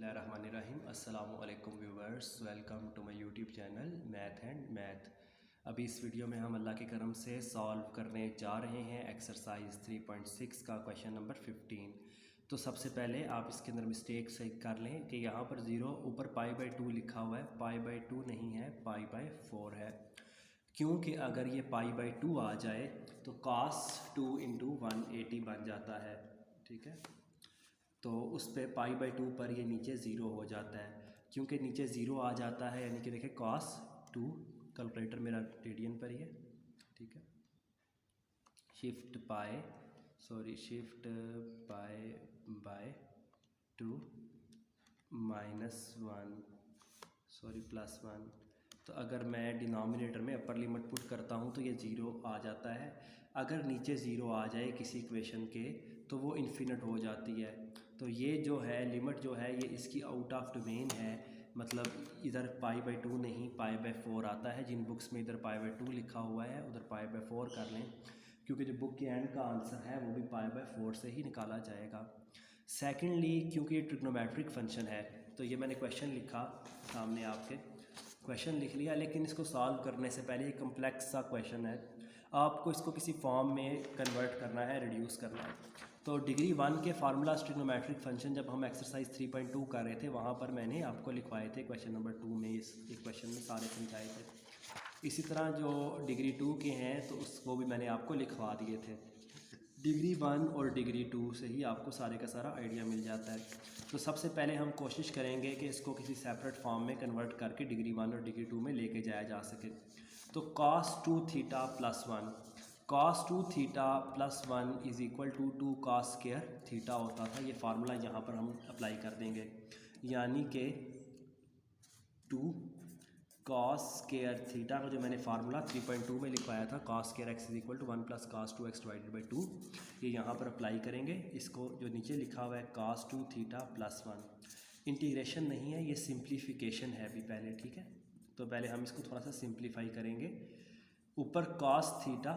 बिस्मिल्लाहिर्रहमानिर्रहीम। अस्सलामु अलैकुम viewers, welcome to my YouTube channel math and math. अभी इस वीडियो में हम अल्लाह के करम से सॉल्व करने जा रहे हैं एक्सरसाइज 3.6 का क्वेश्चन नंबर 15। तो सबसे पहले आप इसके अंदर मिस्टेक से कर लें कि यहाँ पर ज़ीरो ऊपर π/2 लिखा हुआ है, π/2 नहीं है, π/4 है। क्योंकि अगर ये π/2 आ जाए तो cos 2 × 180 बन जाता है, ठीक है। तो उस पे π/2 पर ये नीचे ज़ीरो हो जाता है। क्योंकि नीचे ज़ीरो आ जाता है यानी कि देखें cos 2, कैलकुलेटर मेरा रेडियन पर ही है, ठीक है। शिफ्ट π/2 +1 तो अगर मैं डिनोमिनेटर में अपर लिमिट पुट करता हूँ तो ये ज़ीरो आ जाता है। अगर नीचे ज़ीरो आ जाए किसी इक्वेशन के तो वो इन्फिनिट हो जाती है। तो ये जो है लिमिट जो है ये इसकी आउट ऑफ डोमेन है, मतलब इधर π/2 नहीं π/4 आता है। जिन बुक्स में इधर π/2 लिखा हुआ है उधर π/4 कर लें, क्योंकि जो बुक के एंड का आंसर है वो भी π/4 से ही निकाला जाएगा। सेकेंडली, क्योंकि ये ट्रिग्नोमेट्रिक फंक्शन है तो ये मैंने क्वेश्चन लिखा सामने आपके, क्वेश्चन लिख लिया, लेकिन इसको सॉल्व करने से पहले ये कम्प्लेक्स सा क्वेश्चन है, आपको इसको किसी फॉर्म में कन्वर्ट करना है, रिड्यूस करना है। तो डिग्री 1 के फार्मूला ट्रिग्नोमेट्रिक फंक्शन जब हम एक्सरसाइज 3.2 कर रहे थे वहाँ पर मैंने आपको लिखवाए थे क्वेश्चन नंबर 2 में, इस एक क्वेश्चन में सारे समझाए थे। इसी तरह जो डिग्री 2 के हैं तो उसको भी मैंने आपको लिखवा दिए थे। डिग्री 1 और डिग्री 2 से ही आपको सारे का सारा आइडिया मिल जाता है। तो सबसे पहले हम कोशिश करेंगे कि इसको किसी सेपरेट फॉर्म में कन्वर्ट करके डिग्री 1 और डिग्री 2 में लेके जाया जा सके। तो cos 2 theta plus 1, cos 2 theta plus 1 is equal to 2 cos square theta होता था। ये फार्मूला यहाँ पर हम अप्लाई कर देंगे, यानी कि 2 cos स्क्वायर थीटा का जो मैंने फार्मूला 3.2 में लिखवाया था, cos square x is equal to 1 + cos 2x divided by 2, ये यहाँ पर अप्लाई करेंगे। इसको जो नीचे लिखा हुआ है cos 2 थीटा प्लस 1, इंटीग्रेशन नहीं है, ये सिंप्लीफिकेशन है अभी पहले, ठीक है। तो पहले हम इसको थोड़ा सा सिंप्लीफाई करेंगे। ऊपर cos theta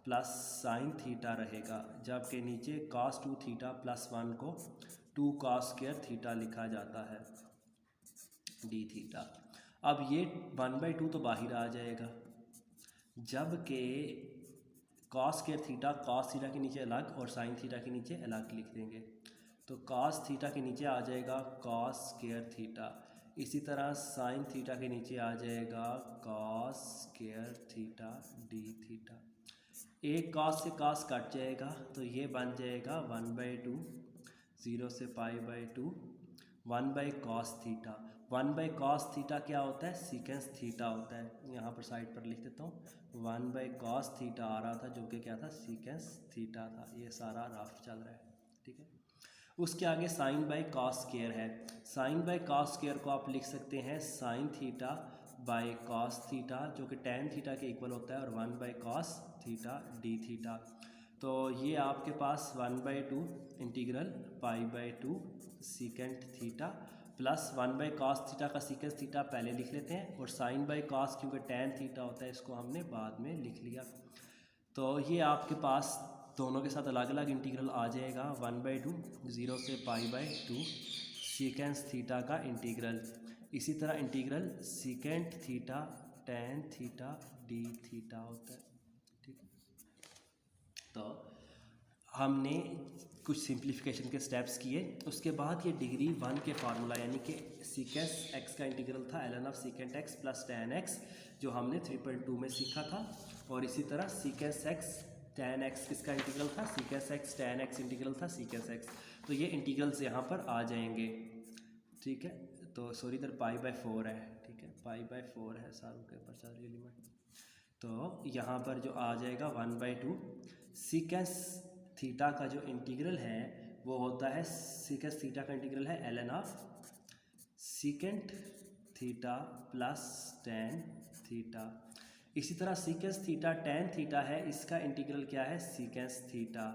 plus sine theta रहेगा, जबकि नीचे cos 2 थीटा प्लस 1 को 2 cos स्क्वायर थीटा लिखा जाता है डी थीटा। अब ये 1/2 तो बाहर आ जाएगा, जबकि cos square theta cos theta के नीचे अलग और साइन थीटा के नीचे अलग लिख देंगे। तो cos थीटा के नीचे आ जाएगा cos स्क्वायर थीटा, इसी तरह साइन थीटा के नीचे आ जाएगा cos square theta D theta. एक cos से cos कट जाएगा तो ये बन जाएगा 1/2, 0 से π/2, 1/cos थीटा। 1/cos थीटा क्या होता है? सीकेंस थीटा होता है। यहाँ पर साइड पर लिख देता हूँ, 1/cos थीटा आ रहा था जो कि क्या था? सीकेंस थीटा था। ये सारा रफ चल रहा है, ठीक है। उसके आगे sin/cos स्क्वायर है। sin/cos स्क्वायर को आप लिख सकते हैं sin theta by cos theta, जो कि tan थीटा के इक्वल होता है, और 1/cos थीटा डी थीटा। तो ये आपके पास 1/2 integral π/2 secant theta plus 1/cos theta का सीकेंस थीटा पहले लिख लेते हैं, और sin/cos क्योंकि tan थीटा होता है इसको हमने बाद में लिख लिया। तो ये आपके पास दोनों के साथ अलग अलग इंटीग्रल आ जाएगा। 1/2, 0 से π/2 सीकेंस थीटा का इंटीग्रल। इसी तरह integral secant theta tan theta D theta होता है, ठीक है। तो हमने कुछ सिंप्लीफिकेशन के स्टेप्स किए। उसके बाद ये डिग्री 1 के फार्मूला यानी कि सीकेंस x का इंटीग्रल था ln of secant x plus tan x, जो हमने 3.2 में सीखा था। और इसी तरह सीकेंस x tan x किसका इंटीग्रल था? सीकेंस x tan x इंटीग्रल था सीकेंस x। तो ये इंटीग्रल्स यहाँ पर आ जाएंगे, ठीक है। तो सॉरी, इधर π/4 है, ठीक है, π/4 है सारों के ऊपर चल रही लिमिट। तो यहाँ पर जो आ जाएगा 1/2 सीकेंस थीटा का जो इंटीग्रल है वो होता है, सीकेंस थीटा का इंटीग्रल है ln of secant theta plus tan theta. इसी तरह सीकेंस थीटा tan थीटा है, इसका इंटीग्रल क्या है? सीकेंस थीटा।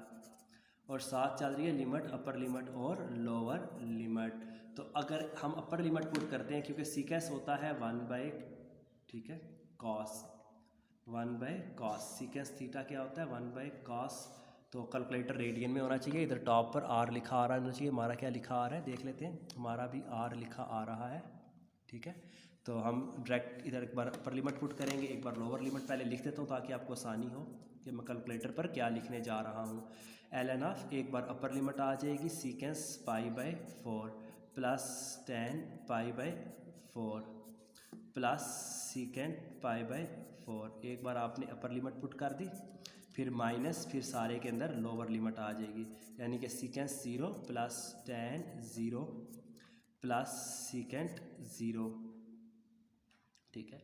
और साथ चल रही है लिमिट, अपर लिमिट और लोअर लिमिट। तो अगर हम अपर लिमिट पुट करते हैं, क्योंकि सीकेंस होता है 1/, ठीक है, cos, 1/cos। सीकेंस थीटा क्या होता है? 1/cos तो कैलकुलेटर रेडियन में होना चाहिए। इधर टॉप पर आर लिखा आ रहा होना चाहिए। हमारा क्या लिखा आ रहा है देख लेते हैं। हमारा भी आर लिखा आ रहा है, ठीक है। तो हम डायरेक्ट इधर एक बार अपर लिमिट पुट करेंगे, एक बार लोअर लिमिट पहले लिख देता हूँ ताकि आपको आसानी हो कि मैं कैलकुलेटर पर क्या लिखने जा रहा हूँ। ln ऑफ एक बार अपर लिमिट आ जाएगी सीकेंस π/4 प्लस 10 π/4 प्लस सीकेंट π/4। एक बार आपने अपर लिमिट पुट कर दी, फिर माइनस, फिर सारे के अंदर लोअर लिमिट आ जाएगी, यानी कि सीकेंस 0 प्लस 10 0 प्लस सीकेंट 0, ठीक है।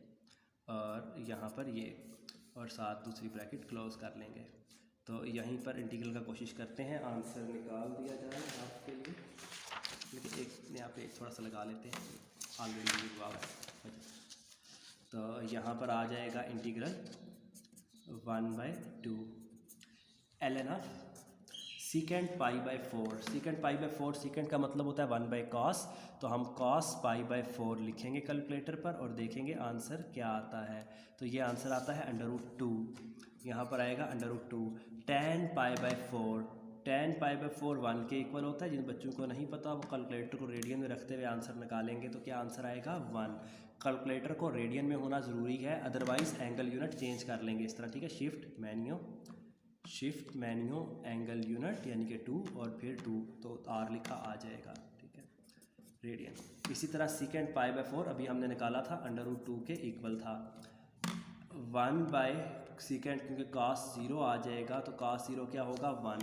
और यहाँ पर ये और साथ दूसरी ब्रैकेट क्लोज कर लेंगे। तो यहीं पर इंटीग्रल का कोशिश करते हैं आंसर निकाल दिया जाए आपके लिए, लेकिन एक यहाँ पे थोड़ा सा लगा लेते हैं, ऑलरेडी लिखवा है। तो यहाँ पर आ जाएगा integral 1/2 ln of secant π/4। Secant π/4, secant का मतलब होता है 1/cos, तो हम cos π/4 लिखेंगे कैलकुलेटर पर और देखेंगे आंसर क्या आता है। तो ये आंसर आता है √2, यहाँ पर आएगा √2। tan π/4, tan π/4 1 के इक्वल होता है। जिन बच्चों को नहीं पता वो कैलकुलेटर को रेडियन में रखते हुए आंसर निकालेंगे, तो क्या आंसर आएगा 1। कैलकुलेटर को रेडियन में होना ज़रूरी है, अदरवाइज़ एंगल यूनिट चेंज कर लेंगे इस तरह, ठीक है। शिफ्ट मेन्यू एंगल यूनिट यानी कि 2 और फिर 2, तो आर लिखा आ जाएगा, ठीक है, रेडियन। इसी तरह सीकेंट π/4 अभी हमने निकाला था √2 के इक्वल था। 1/सीकेंट, क्योंकि cos 0 आ जाएगा तो cos 0 क्या होगा 1,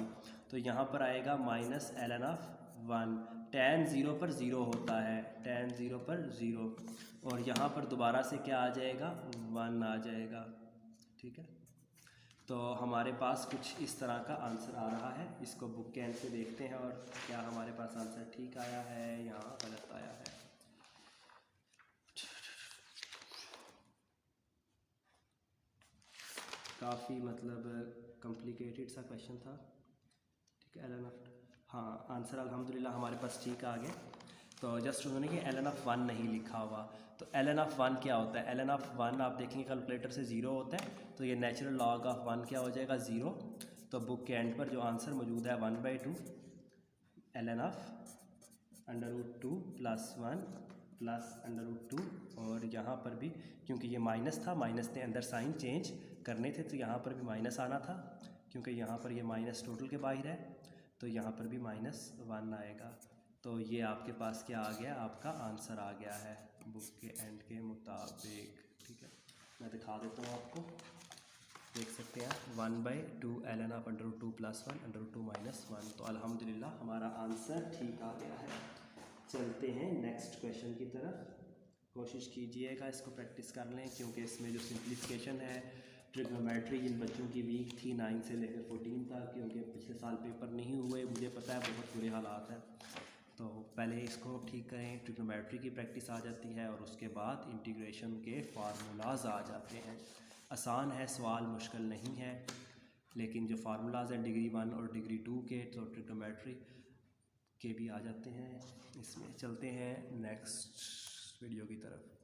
तो यहाँ पर आएगा माइनस ln ऑफ 1। tan 0 पर 0 होता है, tan 0 पर 0, और यहाँ पर दोबारा से क्या आ जाएगा 1 आ जाएगा, ठीक है। तो हमारे पास कुछ इस तरह का आंसर आ रहा है। इसको बुक के एंड पे देखते हैं और क्या हमारे पास आंसर ठीक आया है या गलत आया है। काफ़ी मतलब कॉम्प्लिकेटेड सा क्वेश्चन था, ठीक है। ln ऑफ, हाँ, आंसर अल्हम्दुलिल्लाह हमारे पास ठीक आ गए। तो जस्ट उन्होंने कि ln ऑफ 1 नहीं लिखा हुआ, तो ln ऑफ 1 क्या होता है। ln ऑफ 1 आप देखेंगे कैलकुलेटर से 0 होता है, तो ये नेचुरल लॉग ऑफ 1 क्या हो जाएगा 0। तो बुक के एंड पर जो आंसर मौजूद है 1/2 ln ऑफ √2 प्लस 1 प्लस √2, और यहाँ पर भी क्योंकि ये माइनस था, माइनस ने अंदर साइन चेंज करने थे, तो यहाँ पर भी माइनस आना था, क्योंकि यहाँ पर ये माइनस टोटल के बाहर है, तो यहाँ पर भी -1 आएगा। तो ये आपके पास क्या आ गया, आपका आंसर आ गया है बुक के एंड के मुताबिक, ठीक है। मैं दिखा देता हूँ आपको, देख सकते हैं 1/2 ln ऑफ √2 प्लस 1 √2 -1। तो अल्हम्दुलिल्लाह हमारा आंसर ठीक आ गया है। चलते हैं नेक्स्ट क्वेश्चन की तरफ। कोशिश कीजिएगा इसको प्रैक्टिस कर लें, क्योंकि इसमें जो सिंप्लीफिकेशन है, ट्रिग्नोमेट्री जिन बच्चों की वीक थी 9 से लेकर 14 तक, क्योंकि पिछले साल पेपर नहीं हुए, मुझे पता है बहुत बुरे हालात हैं, तो पहले इसको ठीक करें, ट्रिग्नोमेट्री की प्रैक्टिस आ जाती है और उसके बाद इंटीग्रेशन के फार्मूलाज आ जाते हैं। आसान है सवाल, मुश्किल नहीं है, लेकिन जो फार्मूलाज हैं डिग्री 1 और डिग्री 2 के, तो ट्रिग्नोमेट्री के भी आ जाते हैं। इसमें चलते हैं नेक्स्ट वीडियो की तरफ।